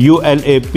ULAP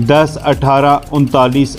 10/1839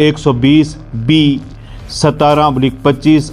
120B 17/25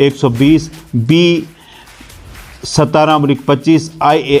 120B 17/25 IA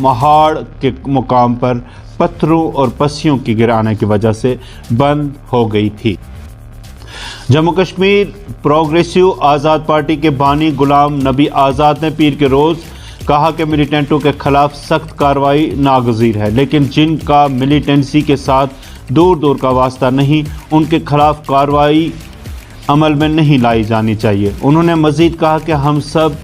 مہاڑ کے مقام پر پتھروں اور پسیوں کی گرانے کی وجہ سے بند ہو گئی تھی۔ جموں کشمیر پروگریسو آزاد پارٹی کے بانی غلام نبی آزاد نے پیر کے روز کہا کہ ملیٹنٹوں کے خلاف سخت کارروائی ناگزیر ہے، لیکن جن کا ملیٹنسی کے ساتھ دور دور کا واسطہ نہیں، ان کے خلاف کارروائی عمل میں نہیں لائی جانی چاہیے۔ انہوں نے مزید کہا کہ ہم سب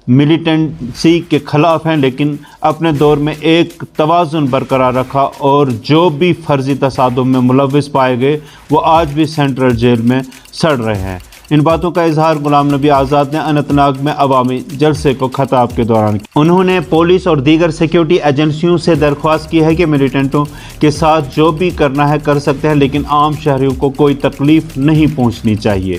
ملیٹنسی کے خلاف ہیں، لیکن اپنے دور میں ایک توازن برقرار رکھا اور جو بھی فرضی تصادم میں ملوث پائے گئے وہ آج بھی سینٹرل جیل میں سڑ رہے ہیں۔ ان باتوں کا اظہار غلام نبی آزاد نے اننت ناگ میں عوامی جلسے کو خطاب کے دوران کیا۔ انہوں نے پولیس اور دیگر سیکیورٹی ایجنسیوں سے درخواست کی ہے کہ ملیٹنٹوں کے ساتھ جو بھی کرنا ہے کر سکتے ہیں، لیکن عام شہریوں کو کوئی تکلیف نہیں پہنچنی چاہیے۔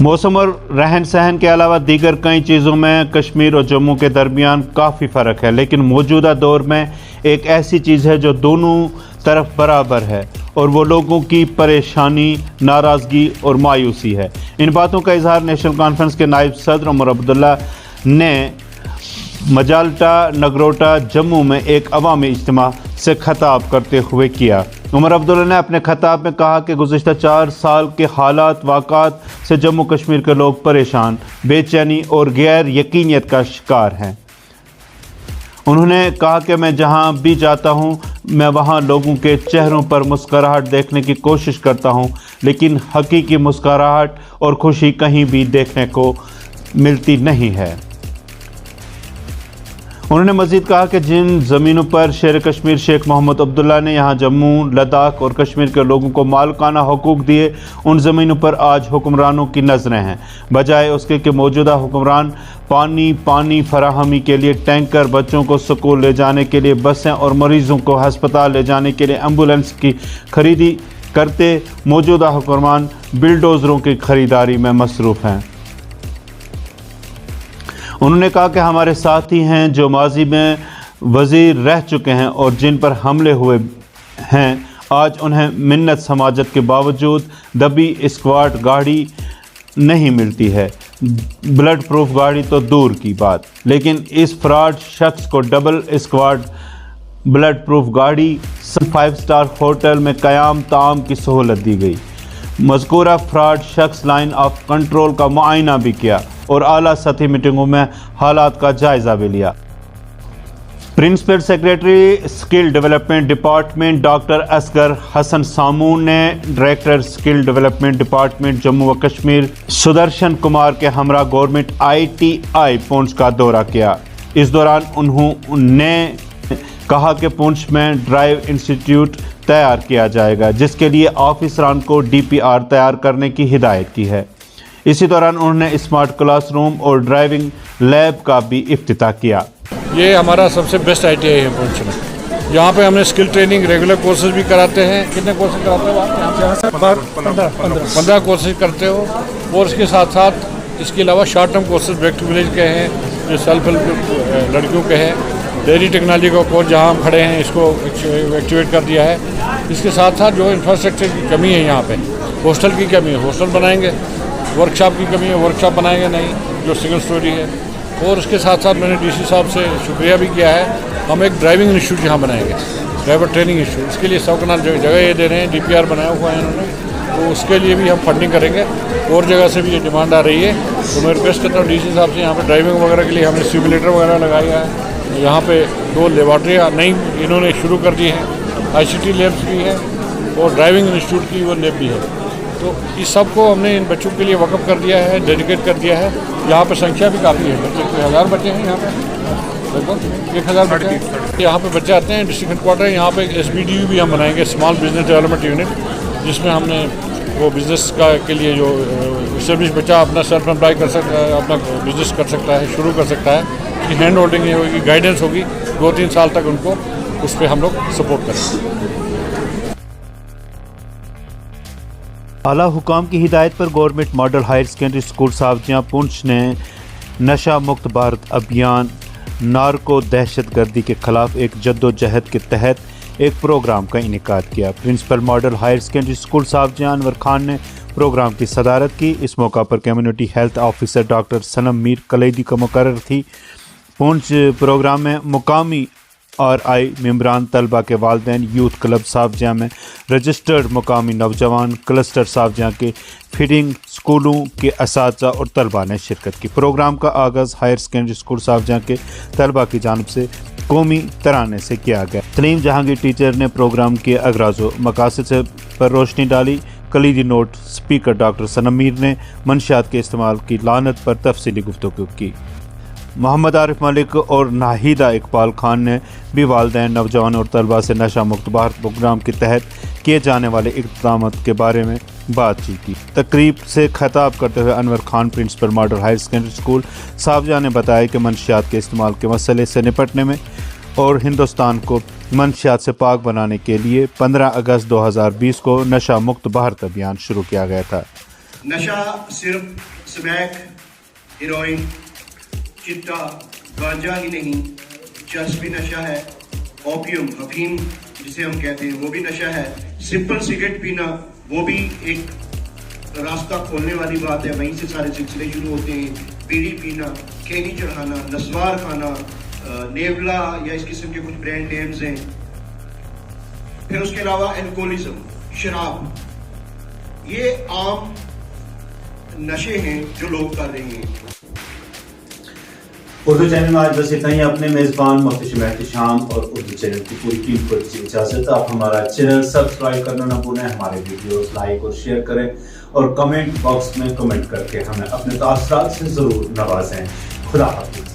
موسم اور رہن سہن کے علاوہ دیگر کئی چیزوں میں کشمیر اور جموں کے درمیان کافی فرق ہے، لیکن موجودہ دور میں ایک ایسی چیز ہے جو دونوں طرف برابر ہے اور وہ لوگوں کی پریشانی، ناراضگی اور مایوسی ہے۔ ان باتوں کا اظہار نیشنل کانفرنس کے نائب صدر عمر عبداللہ نے مجالٹا نگروٹا جموں میں ایک عوامی اجتماع سے خطاب کرتے ہوئے کیا۔ عمر عبداللہ نے اپنے خطاب میں کہا کہ گزشتہ 4 سال کے حالات واقعات سے جموں کشمیر کے لوگ پریشان، بے چینی اور غیر یقینیت کا شکار ہیں۔ انہوں نے کہا کہ میں جہاں بھی جاتا ہوں میں وہاں لوگوں کے چہروں پر مسکراہٹ دیکھنے کی کوشش کرتا ہوں، لیکن حقیقی مسکراہٹ اور خوشی کہیں بھی دیکھنے کو ملتی نہیں ہے۔ انہوں نے مزید کہا کہ جن زمینوں پر شیر کشمیر شیخ محمد عبداللہ نے یہاں جموں، لداخ اور کشمیر کے لوگوں کو مالکانہ حقوق دیے، ان زمینوں پر آج حکمرانوں کی نظریں ہیں، بجائے اس کے کہ موجودہ حکمران پانی فراہمی کے لیے ٹینکر، بچوں کو سکول لے جانے کے لیے بسیں اور مریضوں کو ہسپتال لے جانے کے لیے ایمبولینس کی خریدی کرتے موجودہ حکمران بلڈوزروں کی خریداری میں مصروف ہیں۔ انہوں نے کہا کہ ہمارے ساتھی ہیں جو ماضی میں وزیر رہ چکے ہیں اور جن پر حملے ہوئے ہیں، آج انہیں منت سماجت کے باوجود دبی اسکواڈ گاڑی نہیں ملتی ہے، بلڈ پروف گاڑی تو دور کی بات، لیکن اس فراڈ شخص کو ڈبل اسکواڈ بلڈ پروف گاڑی 5 اسٹار ہوٹل میں قیام طعام کی سہولت دی گئی۔ مذکورہ فراڈ شخص لائن آف کنٹرول کا معائنہ بھی کیا اور اعلیٰ سطحی میٹنگوں میں حالات کا جائزہ بھی لیا۔ Principal secretary skill development department doctor Asghar Hassan Samoon نے director skill development department Jammu و کشمیر سدرشن کمار کے ہمراہ گورنمنٹ ITI پونچھ کا دورہ کیا۔ اس دوران انہوں نے کہا کہ پونچھ میں ڈرائیو انسٹیٹیوٹ تیار کیا جائے گا، جس کے لیے آفیسران کو DPR تیار کرنے کی ہدایت کی ہے۔ اسی دوران انہوں نے اسمارٹ کلاس روم اور ڈرائیونگ لیب کا بھی افتتاح کیا۔ یہ ہمارا سب سے بیسٹ ITI ہے پونچھ میں، یہاں پہ ہم نے اسکل ٹریننگ ریگولر کورسز بھی کراتے ہیں۔ کتنے کورسز کراتے ہو آپ؟ 15 کورسز کرتے ہو، اور اس کے ساتھ ساتھ اس کے علاوہ short term courses back to village کے ہیں، جو سیلف ہیلپ لڑکیوں کے ہیں، ڈیری ٹیکنالوجی کا کورس جہاں ہم کھڑے ہیں اس کو ایکٹیویٹ کر دیا ہے۔ اس کے ساتھ ساتھ جو انفراسٹرکچر کی کمی ہے یہاں پہ، ہاسٹل کی کمی ہے، ہاسٹل بنائیں گے، ورک شاپ کی کمی ہے، ورک شاپ بنائیں گے نہیں جو سنگل سٹوری ہے، اور اس کے ساتھ ساتھ میں نے DC صاحب سے شکریہ بھی کیا ہے، ہم ایک ڈرائیونگ انسٹیٹیوٹ یہاں بنائیں گے، ڈرائیور ٹریننگ انسٹیٹیوٹ، اس کے لیے 100 کنال جگہ یہ دے رہے ہیں، DPR بنایا ہوا ہے انہوں نے، تو اس کے لیے بھی ہم فنڈنگ کریں گے، اور جگہ سے بھی یہ ڈیمانڈ آ رہی ہے، تو میں ریکویسٹ کرتا ہوں DC صاحب سے، یہاں پہ ڈرائیونگ وغیرہ کے لیے ہم نے سیمولیٹر وغیرہ لگایا ہے، یہاں پہ 2 لیبارٹریاں نئی انہوں نے شروع کر دی ہیں، ICT لیبس بھی ہے اور ڈرائیونگ انسٹیٹیوٹ کی وہ لیب بھی ہے، تو اس سب کو ہم نے ان بچوں کے لیے وقف کر دیا ہے، ڈیڈیکیٹ کر دیا ہے۔ یہاں پہ سنکھیا بھی کافی ہے، بچے 1000 بچے ہیں یہاں پہ، لگ بھگ 1000 بچے ہیں یہاں پہ بچے آتے ہیں۔ ڈسٹرکٹ ہیڈ کوارٹر ہے، یہاں پہ SBDU بھی ہم بنائیں گے، اسمال بزنس ڈیولپمنٹ یونٹ، جس میں ہم نے وہ بزنس کے لیے جو اسٹیبلش بچہ اپنا سیلف امپلائی کر سکتا ہے، اپنا بزنس کر سکتا ہے، شروع کر سکتا ہے، اس کی ہینڈ ہولڈنگ ہوگی، گائیڈنس ہوگی، 2-3 سال تک ان کو اس پہ ہم لوگ سپورٹ کریں گے۔ اعلیٰ حکام کی ہدایت پر government model higher secondary school Savjian Poonch نے نشہ مکت بھارت ابھیان نارکو دہشت گردی کے خلاف ایک جدوجہد کے تحت ایک پروگرام کا انعقاد کیا۔ Principal model higher secondary school Savjian Anwar Khan نے پروگرام کی صدارت کی۔ اس موقع پر community health officer doctor Sanam Mir کلیدی کا مقرر تھی۔ پونچھ پروگرام میں مقامی آر آئی ممبران طلبہ کے والدین یوتھ کلب صاف جہاں میں رجسٹرڈ مقامی نوجوان کلسٹر صاف جہاں کے فیڈنگ اسکولوں کے اساتذہ اور طلبہ نے شرکت کی۔ پروگرام کا آغاز ہائر سیکنڈری اسکول صاف جہاں کے طلبہ کی جانب سے قومی ترانے سے کیا گیا۔ تلیم جہانگیر ٹیچر نے پروگرام کے اغراض و مقاصد سے پر روشنی ڈالی۔ کلیدی نوٹ اسپیکر ڈاکٹر صنم میر نے منشیات کے استعمال کی لعنت پر تفصیلی گفتگو کی۔ محمد عارف ملک اور ناہیدہ اقبال خان نے بھی والدین، نوجوان اور طلبہ سے نشہ مکت بھارت پروگرام کے تحت کیے جانے والے اقدامات کے بارے میں بات چیت کی۔ تقریب سے خطاب کرتے ہوئے Anwar Khan principal model higher secondary school Savjian نے بتایا کہ منشیات کے استعمال کے مسئلے سے نپٹنے میں اور ہندوستان کو منشیات سے پاک بنانے کے لیے 15 اگست 2020 کو نشہ مکت بھارت ابھیان شروع کیا گیا تھا۔ نشہ صرف سمیک، ہیروئن، چٹا، گانجا ہی نہیں، چرس بھی نشہ ہے، اوپیم، افیم جسے ہم کہتے ہیں وہ بھی نشہ ہے، سمپل سگریٹ پینا وہ بھی ایک راستہ کھولنے والی بات ہے، وہیں سے سارے سلسلے شروع ہوتے ہیں۔ بیڑی پینا، کینی چڑھانا، نسوار کھانا، نیولا یا اس قسم کے کچھ برانڈ نیمز ہیں۔ پھر اس کے علاوہ الکوہلزم، شراب، یہ عام نشے ہیں جو لوگ کر رہے ہیں۔ اردو چینل میں آج بس اتنا ہی۔ اپنے میزبان محتشم احتشام اور اردو چینل کی پوری ٹیم کو اجازت۔ آپ ہمارا چینل سبسکرائب کرنا نہ بھولیں، ہمارے ویڈیوز لائک اور شیئر کریں اور کمنٹ باکس میں کمنٹ کر کے ہمیں اپنے تاثرات سے ضرور نوازیں۔ خدا حافظ۔